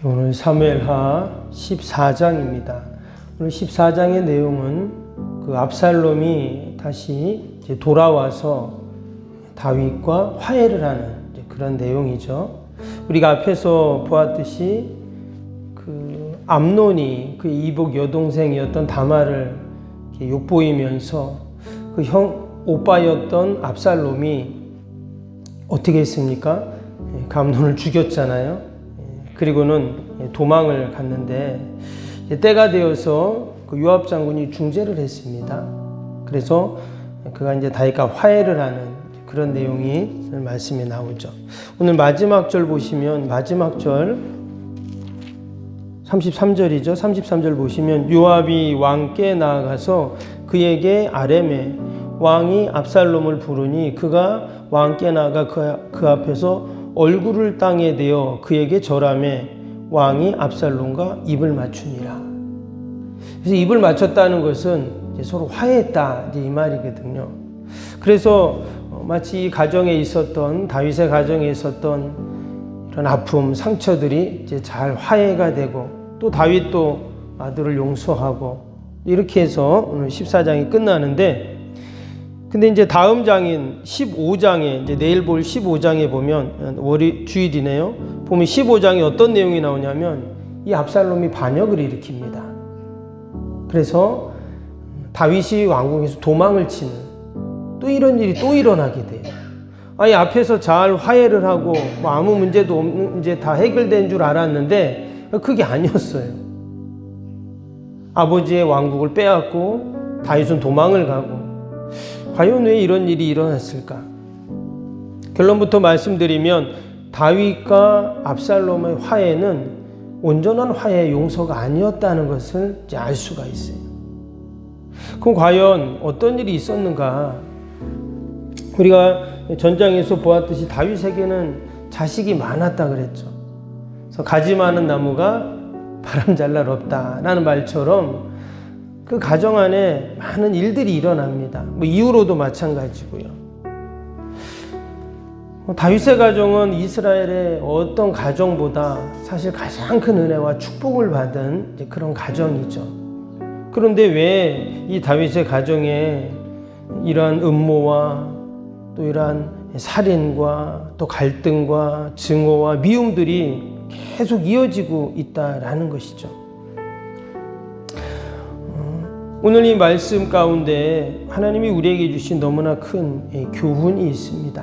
오늘 사무엘하 14장입니다. 오늘 14장의 내용은 그 압살롬이 다시 이제 돌아와서 다윗과 화해를 하는 그런 내용이죠. 우리가 앞에서 보았듯이 그 암논이 그 이복 여동생이었던 다말을 욕보이면서 그 오빠였던 압살롬이 어떻게 했습니까? 암논을 죽였잖아요. 그리고는 도망을 갔는데 때가 되어서 그 요압 장군이 중재를 했습니다. 그래서 그가 이제 다윗과 화해를 하는 그런 내용이 말씀에 나오죠. 오늘 마지막 절 보시면 마지막 절 33절이죠. 33절 보시면 요압이 왕께 나아가서 그에게 아뢰매 왕이 압살롬을 부르니 그가 왕께 나아가 그 앞에서 얼굴을 땅에 대어 그에게 절하매 왕이 압살롬과 입을 맞추니라. 그래서 입을 맞췄다는 것은 이제 서로 화해했다 이 말이거든요. 그래서 마치 이 가정에 있었던 다윗의 가정에 있었던 이런 아픔, 상처들이 이제 잘 화해가 되고 또 다윗도 아들을 용서하고 이렇게 해서 오늘 14장이 끝나는데, 근데 이제 다음 장인 15장에 이제 내일 볼 15장에 보면 주일이네요. 보면 15장에 어떤 내용이 나오냐면 이 압살롬이 반역을 일으킵니다. 그래서 다윗이 왕궁에서 도망을 치는 또 이런 일이 또 일어나게 돼요. 아니 앞에서 잘 화해를 하고 뭐 아무 문제도 없는 이제 다 해결된 줄 알았는데 그게 아니었어요. 아버지의 왕국을 빼앗고 다윗은 도망을 가고 과연 왜 이런 일이 일어났을까? 결론부터 말씀드리면 다윗과 압살롬의 화해는 온전한 화해의 용서가 아니었다는 것을 이제 알 수가 있어요. 그럼 과연 어떤 일이 있었는가? 우리가 전장에서 보았듯이 다윗에게는 자식이 많았다 그랬죠. 그래서 가지 많은 나무가 바람 잘 날 없다라는 말처럼 그 가정 안에 많은 일들이 일어납니다. 뭐 이후로도 마찬가지고요. 다윗의 가정은 이스라엘의 어떤 가정보다 사실 가장 큰 은혜와 축복을 받은 그런 가정이죠. 그런데 왜 이 다윗의 가정에 이러한 음모와 또 이러한 살인과 또 갈등과 증오와 미움들이 계속 이어지고 있다라는 것이죠. 오늘 이 말씀 가운데 하나님이 우리에게 주신 너무나 큰 교훈이 있습니다.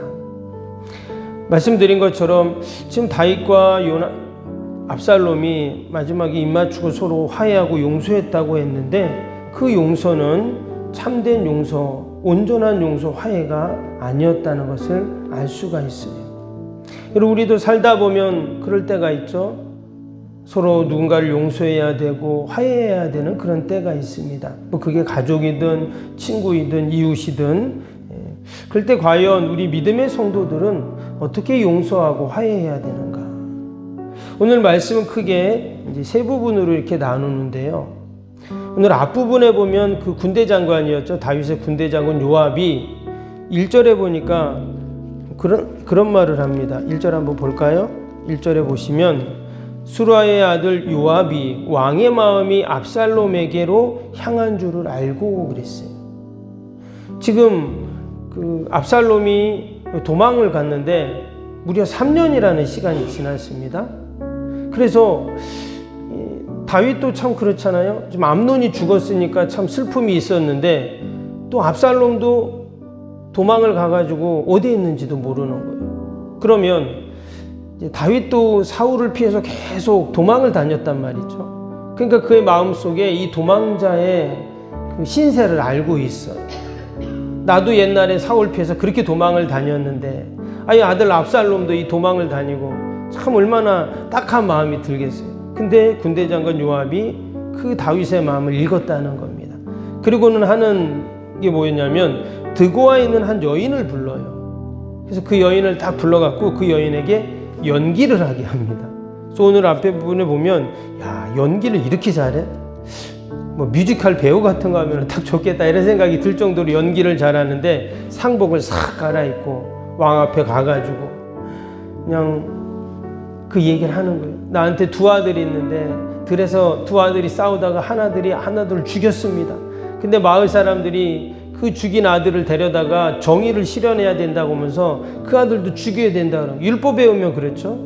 말씀드린 것처럼 지금 다윗과 압살롬이 마지막에 입맞추고 서로 화해하고 용서했다고 했는데 그 용서는 참된 용서, 온전한 용서, 화해가 아니었다는 것을 알 수가 있어요. 여러분, 우리도 살다 보면 그럴 때가 있죠. 서로 누군가를 용서해야 되고 화해해야 되는 그런 때가 있습니다. 뭐 그게 가족이든 친구이든 이웃이든. 그럴 때 과연 우리 믿음의 성도들은 어떻게 용서하고 화해해야 되는가? 오늘 말씀은 크게 이제 세 부분으로 이렇게 나누는데요. 오늘 앞부분에 보면 그 군대 장관이었죠. 다윗의 군대 장관 요압이 1절에 보니까 그런 말을 합니다. 1절 한번 볼까요? 1절에 보시면 수라의 아들 요압이 왕의 마음이 압살롬에게로 향한 줄을 알고 그랬어요. 지금 그 압살롬이 도망을 갔는데 무려 3년이라는 시간이 지났습니다. 그래서 다윗도 참 그렇잖아요. 지금 암논이 죽었으니까 참 슬픔이 있었는데 또 압살롬도 도망을 가가지고 어디에 있는지도 모르는 거예요. 그러면 다윗도 사울을 피해서 계속 도망을 다녔단 말이죠. 그러니까 그의 마음속에 이 도망자의 그 신세를 알고 있어요. 나도 옛날에 사울 피해서 그렇게 도망을 다녔는데 아니 아들 압살롬도 이 도망을 다니고 참 얼마나 딱한 마음이 들겠어요. 근데 군대 장관 요압이 그 다윗의 마음을 읽었다는 겁니다. 그리고는 하는 게 뭐였냐면 드고아 있는 한 여인을 불러요. 그래서 그 여인을 딱 불러갖고 그 여인에게 연기를 하게 합니다. 그래서 오늘 앞에 부분에 보면 야 연기를 이렇게 잘해? 뭐 뮤지컬 배우 같은 거 하면 딱 좋겠다 이런 생각이 들 정도로 연기를 잘하는데 상복을 싹 갈아입고 왕 앞에 가가지고 그냥 그 얘기를 하는 거예요. 나한테 두 아들이 있는데 들에서 두 아들이 싸우다가 하나둘 죽였습니다. 근데 마을 사람들이 그 죽인 아들을 데려다가 정의를 실현해야 된다고 하면서 그 아들도 죽여야 된다 그러고, 율법에 의하면 그렇죠.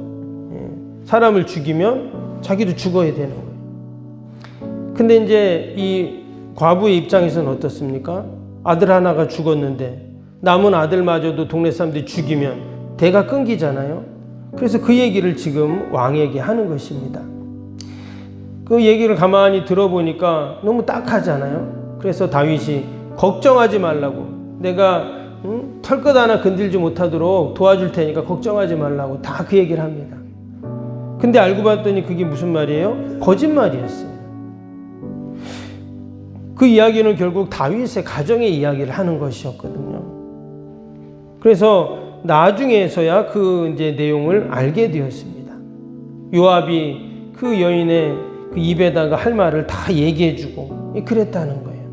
사람을 죽이면 자기도 죽어야 되는 거예요. 근데 이제 이 과부의 입장에서는 어떻습니까? 아들 하나가 죽었는데 남은 아들마저도 동네 사람들이 죽이면 대가 끊기잖아요. 그래서 그 얘기를 지금 왕에게 하는 것입니다. 그 얘기를 가만히 들어보니까 너무 딱하잖아요. 그래서 다윗이 걱정하지 말라고, 내가 털끝 하나 건들지 못하도록 도와줄 테니까 걱정하지 말라고 다 그 얘기를 합니다. 근데 알고 봤더니 그게 무슨 말이에요? 거짓말이었어요. 그 이야기는 결국 다윗의 가정의 이야기를 하는 것이었거든요. 그래서 나중에서야 그 이제 내용을 알게 되었습니다. 요압이 그 여인의 그 입에다가 할 말을 다 얘기해주고 그랬다는 거예요.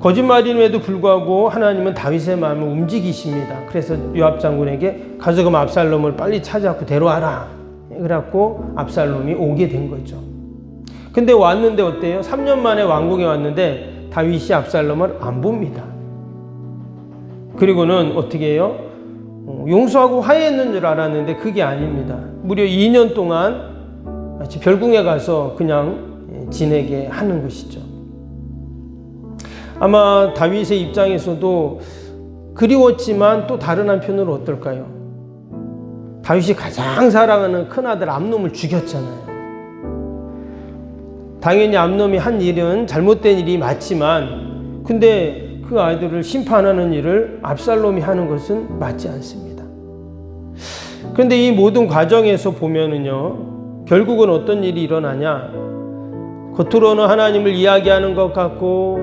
거짓말임에도 불구하고 하나님은 다윗의 마음을 움직이십니다. 그래서 요압 장군에게 가서 그럼 압살롬을 빨리 찾아갖고 데려와라. 그래갖고 압살롬이 오게 된 거죠. 근데 왔는데 어때요? 3년 만에 왕궁에 왔는데 다윗이 압살롬을 안 봅니다. 그리고는 어떻게 해요? 용서하고 화해했는 줄 알았는데 그게 아닙니다. 무려 2년 동안 마치 별궁에 가서 그냥 지내게 하는 것이죠. 아마 다윗의 입장에서도 그리웠지만 또 다른 한편으로 어떨까요? 다윗이 가장 사랑하는 큰아들 암놈을 죽였잖아요. 당연히 암놈이 한 일은 잘못된 일이 맞지만 근데 그 아이들을 심판하는 일을 압살롬이 하는 것은 맞지 않습니다. 그런데 이 모든 과정에서 보면은요, 결국은 어떤 일이 일어나냐? 겉으로는 하나님을 이야기하는 것 같고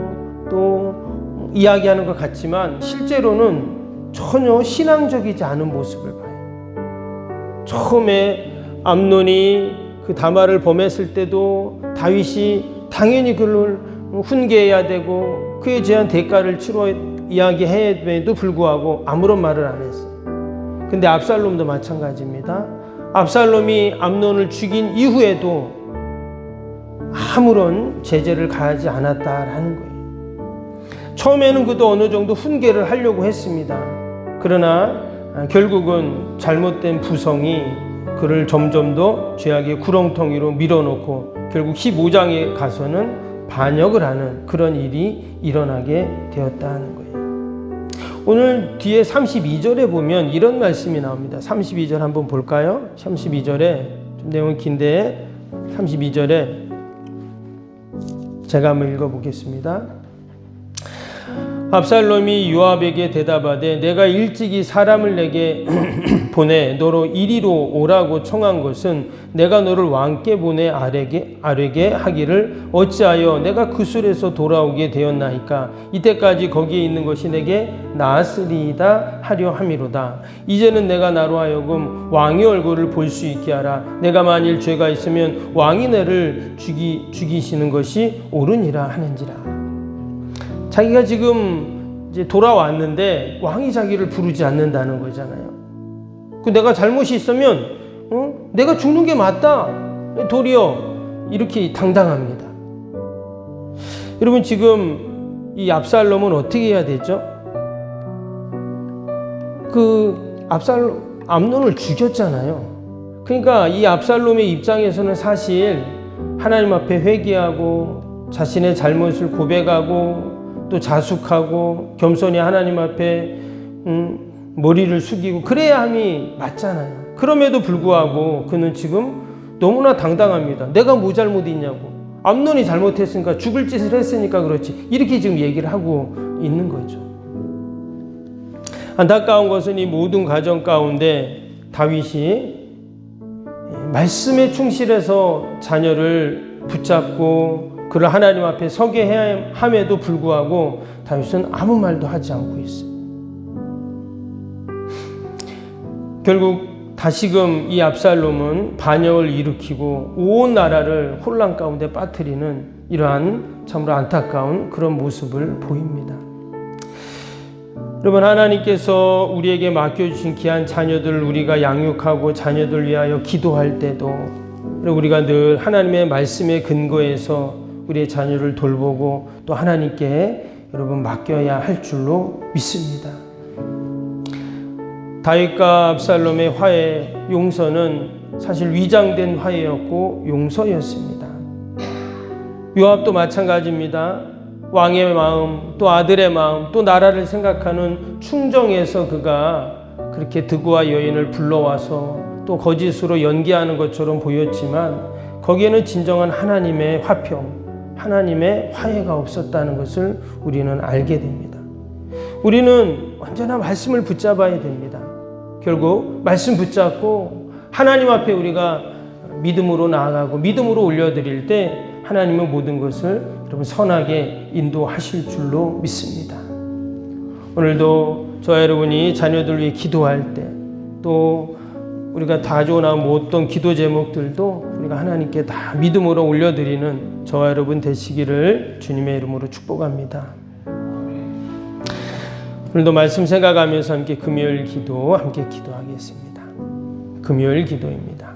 또 이야기하는 것 같지만 실제로는 전혀 신앙적이지 않은 모습을 봐요. 처음에 암논이 그 다말을 범했을 때도 다윗이 당연히 그를 훈계해야 되고 그에 대한 대가를 치러 이야기해도 불구하고 아무런 말을 안 했어요. 근데 압살롬도 마찬가지입니다. 압살롬이 암논을 죽인 이후에도 아무런 제재를 가하지 않았다라는 거예요. 처음에는 그도 어느 정도 훈계를 하려고 했습니다. 그러나 결국은 잘못된 부성이 그를 점점 더 죄악의 구렁텅이로 밀어넣고 결국 15장에 가서는 반역을 하는 그런 일이 일어나게 되었다는 거예요. 오늘 뒤에 32절에 보면 이런 말씀이 나옵니다. 32절 한번 볼까요? 32절에 좀 내용이 긴데 32절에 제가 한번 읽어보겠습니다. 압살롬이 요압에게 대답하되 내가 일찍이 사람을 내게 보내 너로 이리로 오라고 청한 것은 내가 너를 왕께 보내 아뢰게 하기를 어찌하여 내가 그 술에서 돌아오게 되었나이까. 이때까지 거기에 있는 것이 내게 나았으리이다 하려 함이로다. 이제는 내가 나로 하여금 왕의 얼굴을 볼 수 있게 하라. 내가 만일 죄가 있으면 왕이 나를 죽이시는 것이 옳으니라 하는지라. 자기가 지금 이제 돌아왔는데 왕이 자기를 부르지 않는다는 거잖아요. 그 내가 잘못이 있으면 내가 죽는 게 맞다. 도리어 이렇게 당당합니다. 여러분 지금 이 압살롬은 어떻게 해야 되죠? 그 암논을 죽였잖아요. 그러니까 이 압살롬의 입장에서는 사실 하나님 앞에 회개하고 자신의 잘못을 고백하고 또 자숙하고 겸손히 하나님 앞에 머리를 숙이고 그래야 함이 맞잖아요. 그럼에도 불구하고 그는 지금 너무나 당당합니다. 내가 뭐 잘못이 있냐고. 암논이 잘못했으니까 죽을 짓을 했으니까 그렇지. 이렇게 지금 얘기를 하고 있는 거죠. 안타까운 것은 이 모든 과정 가운데 다윗이 말씀에 충실해서 자녀를 붙잡고 그를 하나님 앞에 서게 함에도 불구하고 다윗은 아무 말도 하지 않고 있어요. 결국 다시금 이 압살롬은 반역을 일으키고 온 나라를 혼란 가운데 빠뜨리는 이러한 참으로 안타까운 그런 모습을 보입니다. 여러분, 하나님께서 우리에게 맡겨주신 귀한 자녀들을 우리가 양육하고 자녀들 위하여 기도할 때도 우리가 늘 하나님의 말씀에 근거해서 우리의 자녀를 돌보고 또 하나님께 여러분 맡겨야 할 줄로 믿습니다. 다윗과 압살롬의 화해, 용서는 사실 위장된 화해였고 용서였습니다. 요압도 마찬가지입니다. 왕의 마음, 또 아들의 마음, 또 나라를 생각하는 충정에서 그가 그렇게 드구와 여인을 불러와서 또 거짓으로 연기하는 것처럼 보였지만 거기에는 진정한 하나님의 화평, 하나님의 화해가 없었다는 것을 우리는 알게 됩니다. 우리는 언제나 말씀을 붙잡아야 됩니다. 결국 말씀 붙잡고 하나님 앞에 우리가 믿음으로 나아가고 믿음으로 올려드릴 때 하나님은 모든 것을 여러분 선하게 인도하실 줄로 믿습니다. 오늘도 저와 여러분이 자녀들 위해 기도할 때 또 우리가 다 가져온 어떤 기도 제목들도 우리가 하나님께 다 믿음으로 올려드리는 저와 여러분 되시기를 주님의 이름으로 축복합니다. 오늘도 말씀 생각하면서 함께 금요일 기도 함께 기도하겠습니다. 금요일 기도입니다.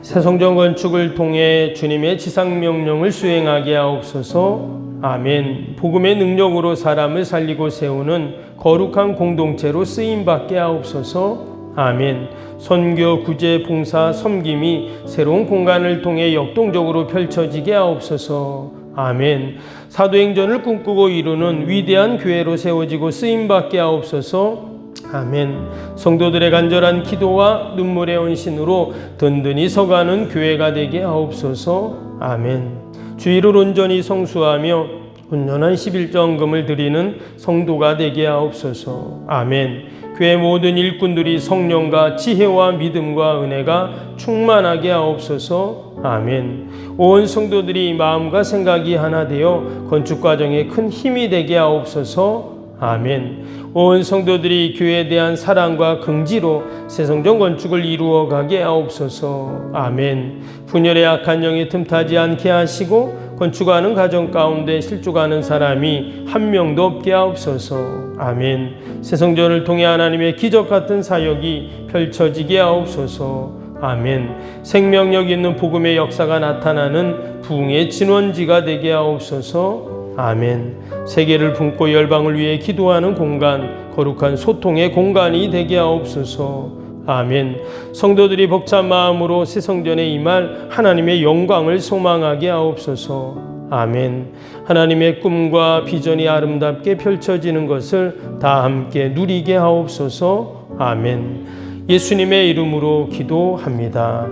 새 성전 건축을 통해 주님의 지상명령을 수행하게 하옵소서. 아멘. 복음의 능력으로 사람을 살리고 세우는 거룩한 공동체로 쓰임받게 하옵소서. 아멘. 선교, 구제, 봉사, 섬김이 새로운 공간을 통해 역동적으로 펼쳐지게 하옵소서. 아멘. 사도행전을 꿈꾸고 이루는 위대한 교회로 세워지고 쓰임받게 하옵소서. 아멘. 성도들의 간절한 기도와 눈물의 헌신으로 든든히 서가는 교회가 되게 하옵소서. 아멘. 주의를 온전히 성수하며 온전한 11전금을 드리는 성도가 되게 하옵소서. 아멘. 교회 모든 일꾼들이 성령과 지혜와 믿음과 은혜가 충만하게 하옵소서. 아멘. 온 성도들이 마음과 생각이 하나 되어 건축 과정에 큰 힘이 되게 하옵소서. 아멘. 온 성도들이 교회에 대한 사랑과 긍지로 새성전 건축을 이루어 가게 하옵소서. 아멘. 분열의 악한 영이 틈타지 않게 하시고 건축하는 가정 가운데 실족하는 사람이 한 명도 없게 하옵소서. 아멘. 새성전을 통해 하나님의 기적 같은 사역이 펼쳐지게 하옵소서. 아멘. 생명력 있는 복음의 역사가 나타나는 부흥의 진원지가 되게 하옵소서. 아멘. 세계를 품고 열방을 위해 기도하는 공간, 거룩한 소통의 공간이 되게 하옵소서. 아멘. 성도들이 벅찬 마음으로 새성전에 임할 하나님의 영광을 소망하게 하옵소서. 아멘. 하나님의 꿈과 비전이 아름답게 펼쳐지는 것을 다 함께 누리게 하옵소서. 아멘. 예수님의 이름으로 기도합니다.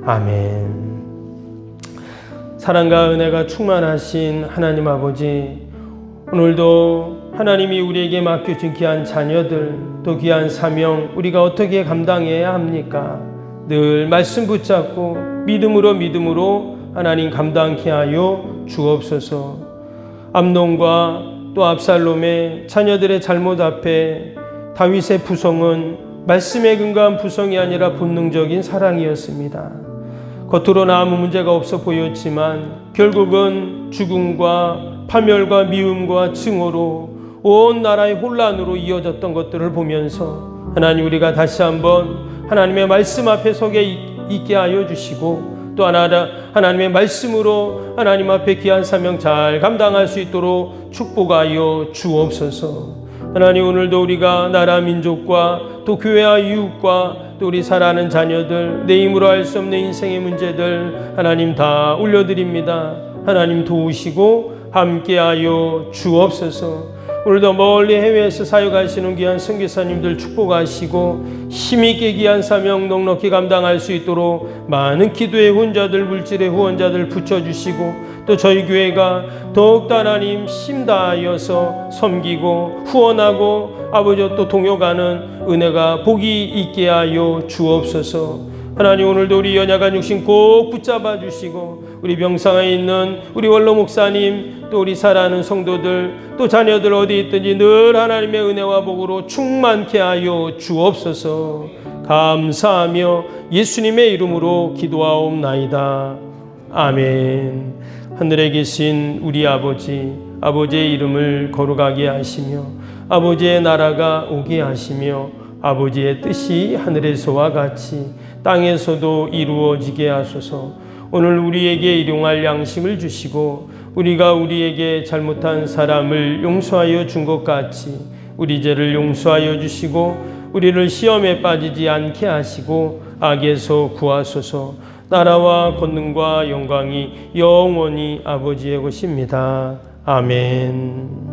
아멘. 사랑과 은혜가 충만하신 하나님 아버지, 오늘도 하나님이 우리에게 맡겨준 귀한 자녀들, 또 귀한 사명, 우리가 어떻게 감당해야 합니까? 늘 말씀 붙잡고 믿음으로 하나님 감당케 하여 주옵소서. 암논과 또 압살롬의 자녀들의 잘못 앞에 다윗의 부성은 말씀에 근거한 부성이 아니라 본능적인 사랑이었습니다. 겉으로는 아무 문제가 없어 보였지만 결국은 죽음과 파멸과 미움과 증오로 온 나라의 혼란으로 이어졌던 것들을 보면서 하나님, 우리가 다시 한번 하나님의 말씀 앞에 서게 있게 하여 주시고 또 하나님의 말씀으로 하나님 앞에 귀한 사명 잘 감당할 수 있도록 축복하여 주옵소서. 하나님, 오늘도 우리가 나라 민족과 또 교회와 이웃과 또 우리 살아가는 자녀들, 내 힘으로 할 수 없는 인생의 문제들 하나님 다 올려드립니다. 하나님 도우시고 함께하여 주옵소서. 오늘도 멀리 해외에서 사역하시는 귀한 선교사님들 축복하시고 힘있게 귀한 사명 넉넉히 감당할 수 있도록 많은 기도의 후원자들, 물질의 후원자들 붙여주시고 또 저희 교회가 더욱더 하나님 힘다하여서 섬기고 후원하고 아버지 또 동역하는 은혜가 복이 있게 하여 주옵소서. 하나님, 오늘도 우리 연약한 육신 꼭 붙잡아 주시고 우리 병상에 있는 우리 원로 목사님, 또 우리 살아가는 성도들, 또 자녀들 어디 있든지 늘 하나님의 은혜와 복으로 충만케 하여 주옵소서. 감사하며 예수님의 이름으로 기도하옵나이다. 아멘. 하늘에 계신 우리 아버지, 아버지의 이름을 거룩하게 하시며 아버지의 나라가 오게 하시며 아버지의 뜻이 하늘에서와 같이 땅에서도 이루어지게 하소서. 오늘 우리에게 일용할 양식을 주시고 우리가 우리에게 잘못한 사람을 용서하여 준 것 같이 우리 죄를 용서하여 주시고 우리를 시험에 빠지지 않게 하시고 악에서 구하소서. 나라와 권능과 영광이 영원히 아버지의 것입니다. 아멘.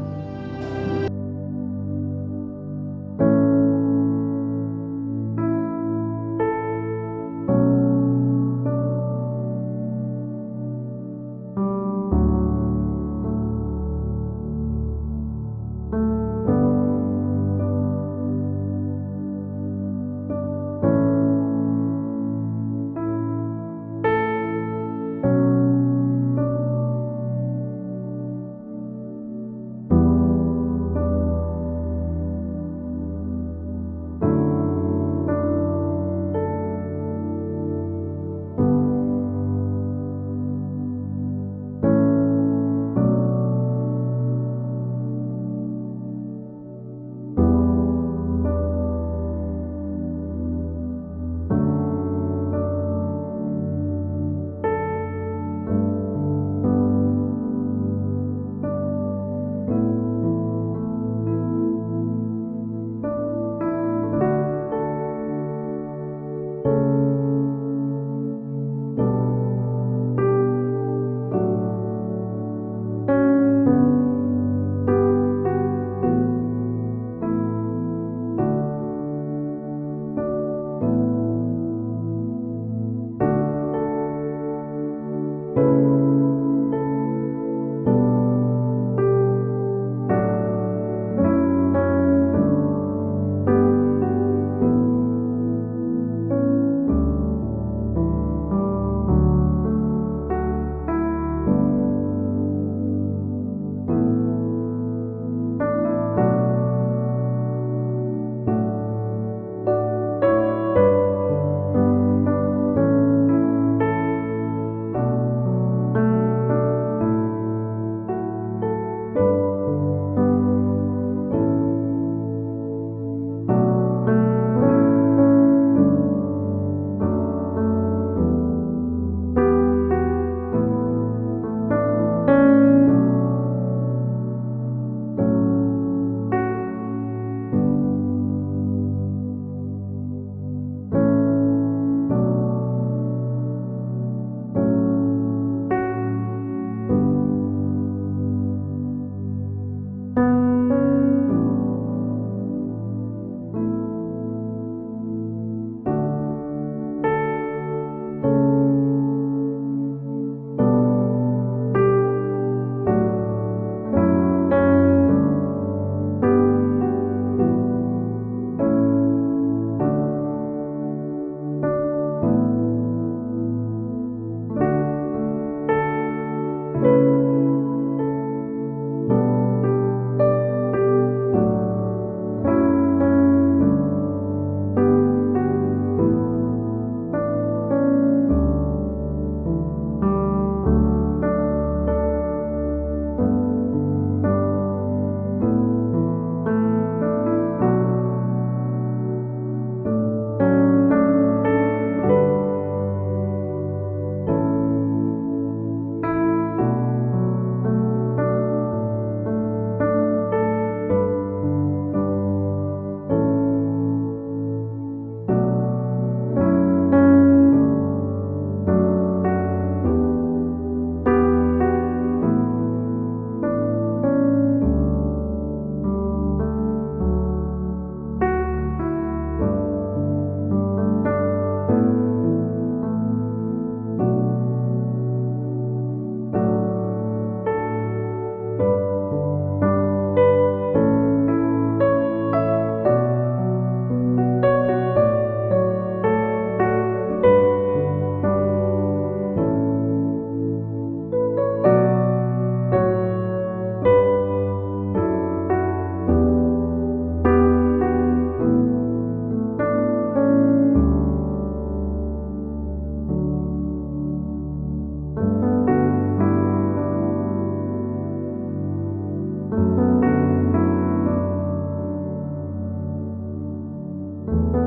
있습니다.